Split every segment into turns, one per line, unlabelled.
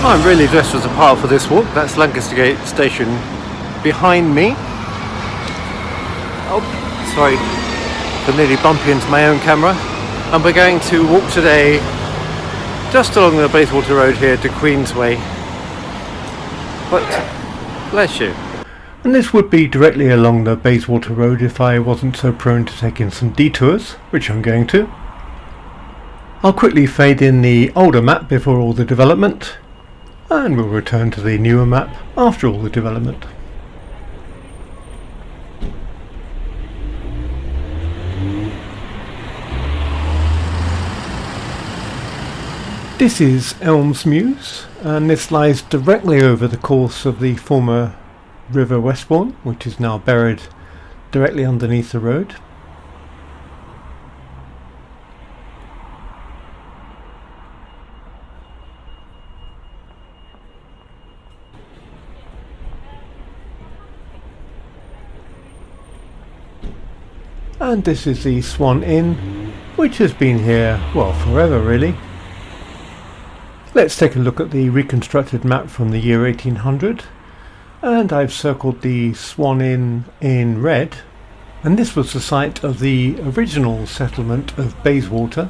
I'm really dressed as a part for this walk. That's Lancaster Gate station behind me. Oh, sorry for nearly bumping into my own camera. And we're going to walk today just along the Bayswater Road here to Queensway. But bless you. And this would be directly along the Bayswater Road if I wasn't so prone to taking some detours, which I'm going to. I'll quickly fade in the older map before all the development, and we'll return to the newer map after all the development. This is Elms Mews, and this lies directly over the course of the former River Westbourne, which is now buried directly underneath the road. And this is the Swan Inn, which has been here, well, forever really. Let's take a look at the reconstructed map from the year 1800, and I've circled the Swan Inn in red, and this was the site of the original settlement of Bayswater.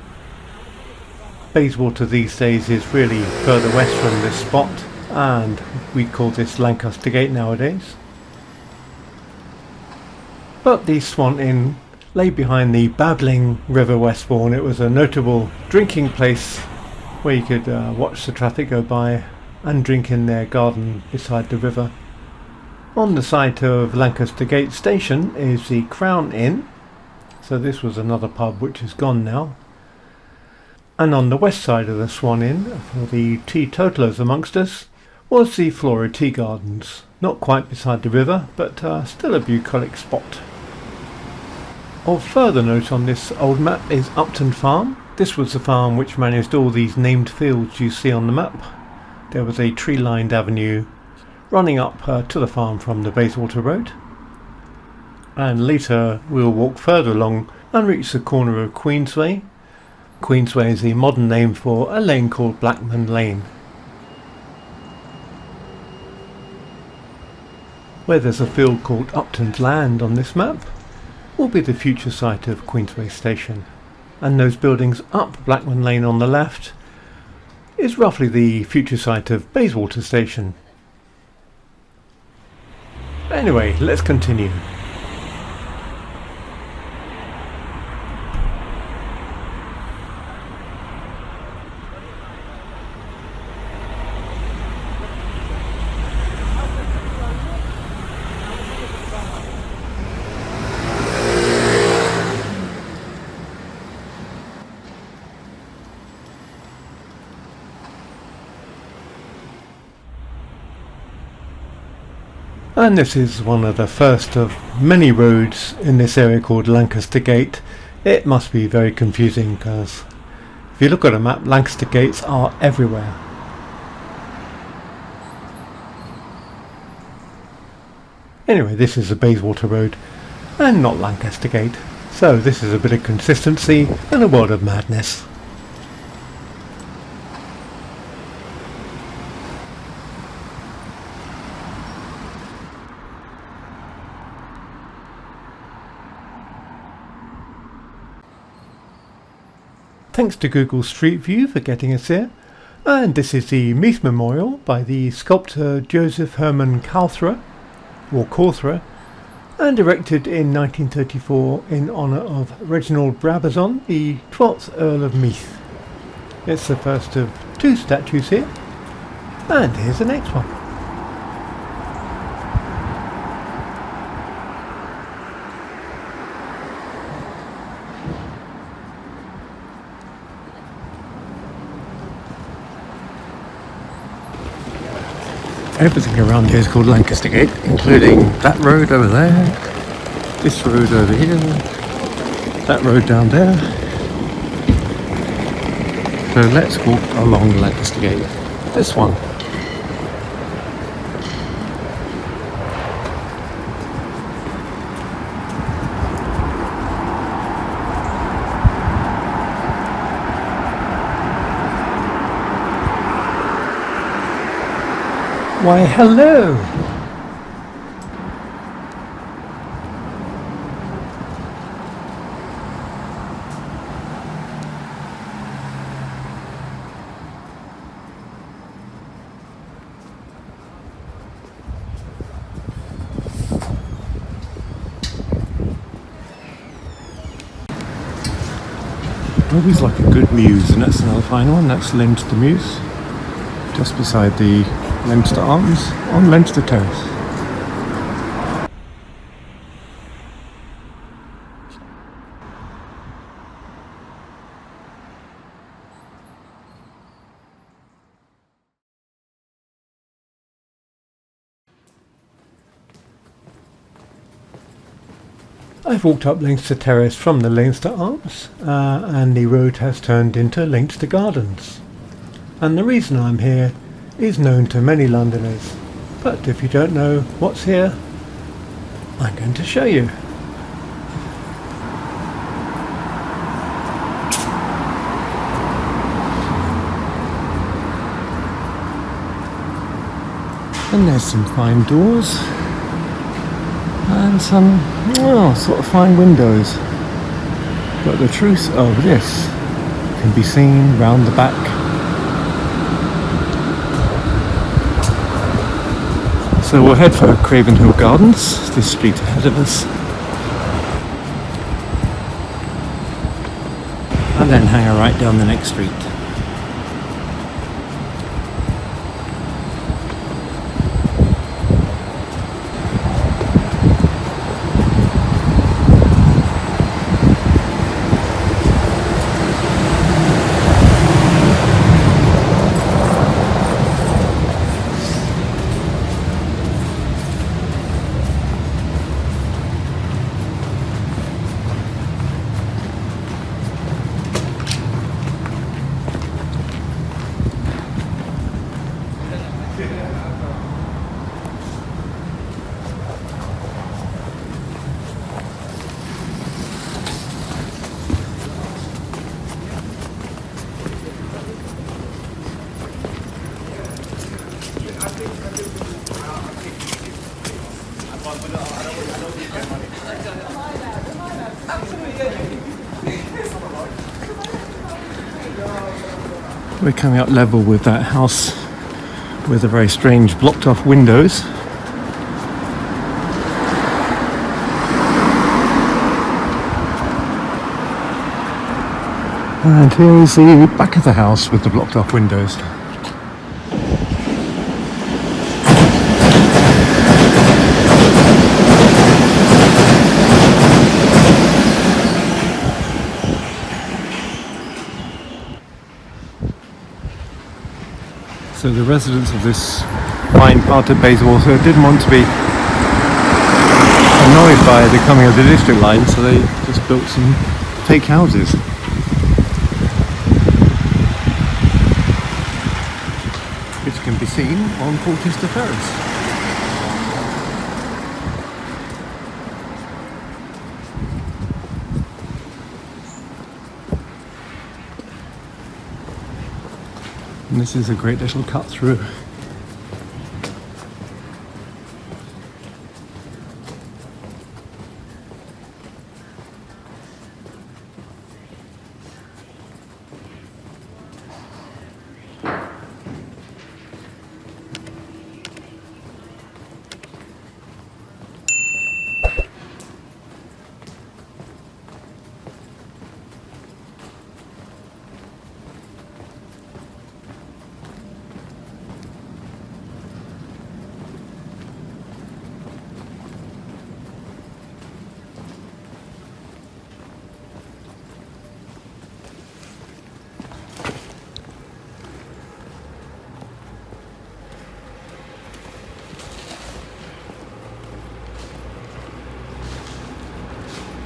Bayswater these days is really further west from this spot, and we call this Lancaster Gate nowadays. But the Swan Inn lay behind the babbling River Westbourne. It was a notable drinking place where you could watch the traffic go by and drink in their garden beside the river. On the site of Lancaster Gate Station is the Crown Inn, so this was another pub which is gone now. And on the west side of the Swan Inn, for the teetotalers amongst us, was the Flora Tea Gardens, not quite beside the river, but still a bucolic spot. Of further note on this old map is Upton Farm. This was the farm which managed all these named fields you see on the map. There was a tree-lined avenue running up to the farm from the Bayswater Road. And later we'll walk further along and reach the corner of Queensway. Queensway is the modern name for a lane called Blackman Lane, where there's a field called Upton's Land on this map will be the future site of Queensway Station. And those buildings up Blackman Lane on the left is roughly the future site of Bayswater Station. Anyway, let's continue. And this is one of the first of many roads in this area called Lancaster Gate. It must be very confusing because if you look at a map, Lancaster Gates are everywhere. Anyway, this is the Bayswater Road and not Lancaster Gate, so this is a bit of consistency and a world of madness. Thanks to Google Street View for getting us here, and this is the Meath Memorial by the sculptor Joseph Herman Cawthra, and erected in 1934 in honour of Reginald Brabazon, the 12th Earl of Meath. It's the first of two statues here, and here's the next one. Everything around here is called Lancaster Gate, including that road over there, this road over here, that road down there. So let's walk along Lancaster Gate. This one. Why, hello! Always like a good mews, and that's another fine one. That's Leinster Mews, just beside the Leinster Arms on Leinster Terrace. I've walked up Leinster Terrace from the Leinster Arms, and the road has turned into Leinster Gardens. And the reason I'm here is known to many Londoners, but if you don't know what's here, I'm going to show you. And there's some fine doors and some sort of fine windows, but the truth of this can be seen round the back. So we'll head for Craven Hill Gardens, this street ahead of us, and then hang a right down the next street. We're coming up level with that house with the very strange blocked off windows. And here is the back of the house with the blocked off windows. So the residents of this fine part of Bayswater didn't want to be annoyed by the coming of the district line, so they just built some fake houses. Which can be seen on Porchester Terrace. And this is a great little cut through.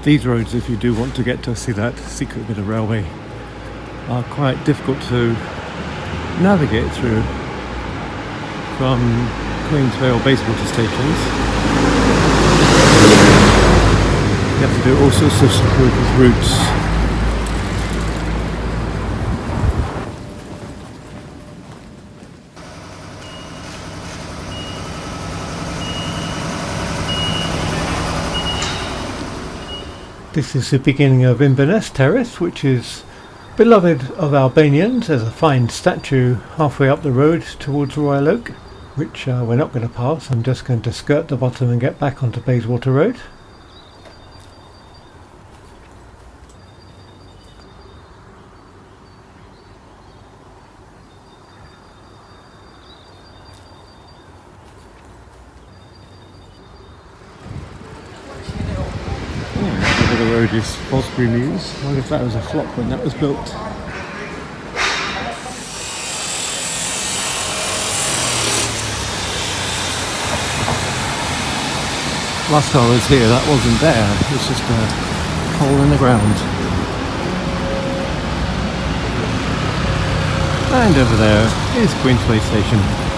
These roads, if you do want to get to see that secret bit of railway, are quite difficult to navigate through from Queensway or Bayswater stations. You have to do all sorts of circuitous routes. This is the beginning of Inverness Terrace, which is beloved of Albanians. There's a fine statue halfway up the road towards Royal Oak, which we're not going to pass. I'm just going to skirt the bottom and get back onto Bayswater Road. The road is Fosbury Mews. I wonder if that was a flop when that was built. Last time I was here that wasn't there, it was just a hole in the ground. And over there is Queensway Station.